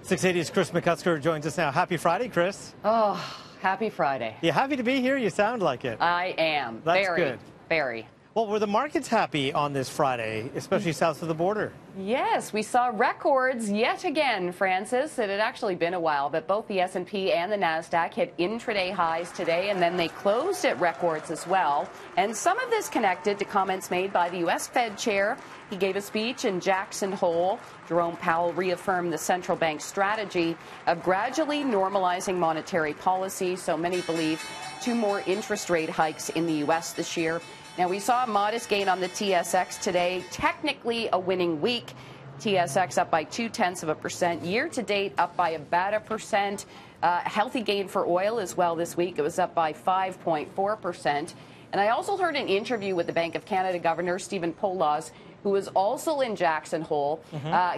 680's Chris McCusker joins us now. Happy Friday, Chris. Oh, happy Friday. You happy to be here? You sound like it. I am. That's very, good. Very. Well, were the markets happy on this Friday, especially south of the border? Yes, we saw records yet again, Francis. It had actually been a while, but both the S&P and the NASDAQ hit intraday highs today, and then they closed at records as well. And some of this connected to comments made by the U.S. Fed chair. He gave a speech in Jackson Hole. Jerome Powell reaffirmed the central bank's strategy of gradually normalizing monetary policy. So many believe 2 more interest rate hikes in the U.S. this year. Now, we saw a modest gain on the TSX today, technically a winning week. TSX up by 0.2%. Year-to-date, up by about 1%. Healthy gain for oil as well this week. It was up by 5.4%. And I also heard an interview with the Bank of Canada Governor, Stephen Poloz, who was also in Jackson Hole.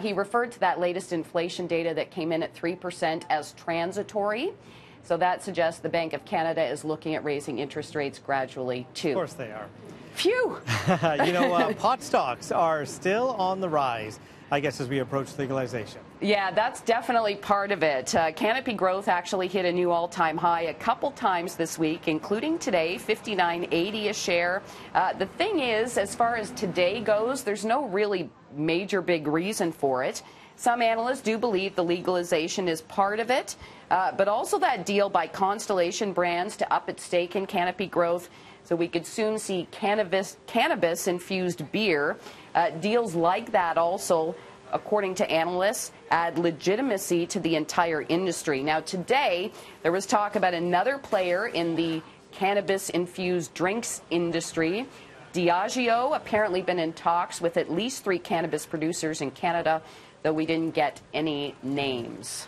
He referred to that latest inflation data that came in at 3% as transitory. So that suggests the Bank of Canada is looking at raising interest rates gradually, too. Of course they are. Phew! You know, pot stocks are still on the rise, I guess, as we approach legalization. Yeah, that's definitely part of it. Canopy Growth actually hit a new all-time high a couple times this week, including today, $59.80 a share. The thing is, as far as today goes, there's no really major big reason for it. Some analysts do believe the legalization is part of it, but also that deal by Constellation Brands to up its stake in Canopy Growth, so we could soon see cannabis-infused beer. Deals like that also, according to analysts, add legitimacy to the entire industry. Now, today, there was talk about another player in the cannabis-infused drinks industry. Diageo apparently been in talks with at least 3 cannabis producers in Canada, though we didn't get any names.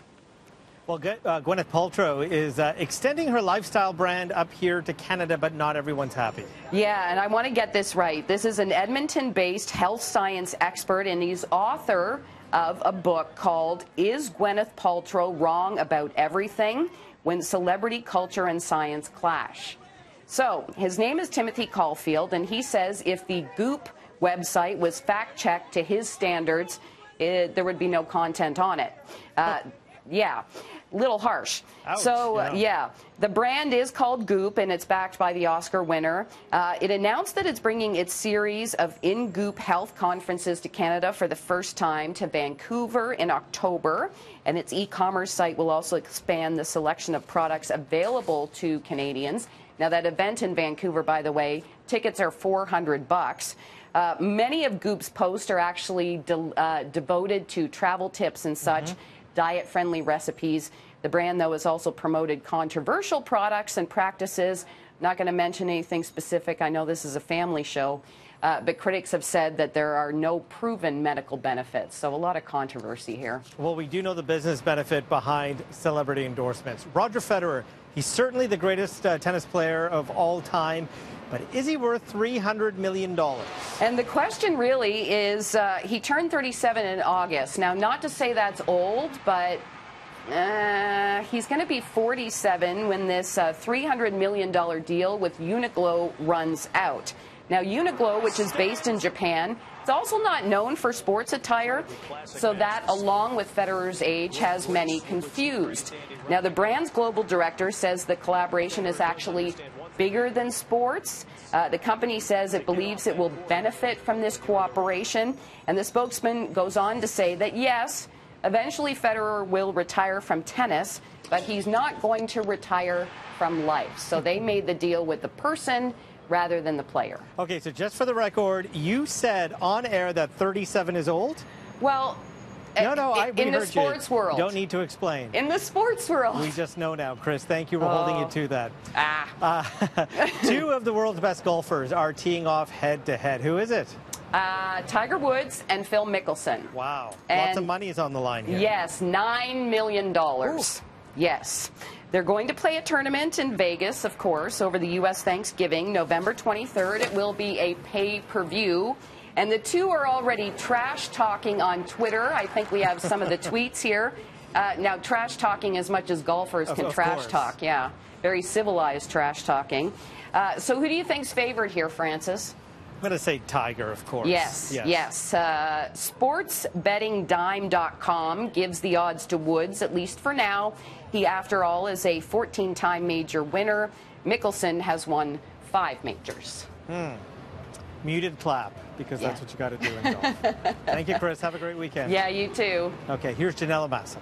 Well, Gwyenth Paltrow is extending her lifestyle brand up here to Canada, but not everyone's happy. Yeah, and I want to get this right. This is an Edmonton-based health science expert, and he's author of a book called Is Gwyenth Paltrow Wrong About Everything? When Celebrity Culture and Science Clash. So, his name is Timothy Caulfield, and he says if the Goop website was fact-checked to his standards, there would be no content on it. Yeah, little harsh. Ouch, so, yeah, the brand is called Goop, and it's backed by the Oscar winner. It announced that it's bringing its series of in-Goop health conferences to Canada for the first time to Vancouver in October, and its e-commerce site will also expand the selection of products available to Canadians. Now, that event in Vancouver, by the way, tickets are $400. Many of Goop's posts are actually devoted to travel tips and such. Diet-friendly recipes. The brand, though, has also promoted controversial products and practices. Not going to mention anything specific. I know this is a family show, but critics have said that there are no proven medical benefits. So a lot of controversy here. Well, we do know the business benefit behind celebrity endorsements. Roger Federer, he's certainly the greatest tennis player of all time. But is he worth $300 million? And the question really is, he turned 37 in August. Now, not to say that's old, but he's going to be 47 when this $300 million deal with Uniqlo runs out. Now, Uniqlo, which is based in Japan, it's also not known for sports attire, so that, along with Federer's age, has many confused. Now, the brand's global director says the collaboration is actually bigger than sports. The company says it believes it will benefit from this cooperation, and the spokesman goes on to say that, yes, eventually Federer will retire from tennis, but he's not going to retire from life. So they made the deal with the person rather than the player. Okay, so just for the record, you said on air that 37 is old? Well, in the sports world. Don't need to explain. In the sports world. We just know now, Chris. Thank you for holding you to that. 2 of the world's best golfers are teeing off head-to-head. Who is it? Tiger Woods and Phil Mickelson. Wow. Lots of money is on the line here. Yes, $9 million. Ooh. Yes. They're going to play a tournament in Vegas, of course, over the U.S. Thanksgiving, November 23rd. It will be a pay-per-view. And the 2 are already trash-talking on Twitter. I think we have some of the tweets here. Now, trash-talking as much as golfers can trash-talk. Yeah, very civilized trash-talking. So who do you think's favored here, Francis? going to say Tiger, of course. Yes. Sportsbettingdime.com gives the odds to Woods, at least for now. He, after all, is a 14-time major winner. Mickelson has won 5 majors. Muted clap, because that's what you got to do in golf. Thank you, Chris. Have a great weekend. Yeah, you too. Okay, here's Janelle Massa.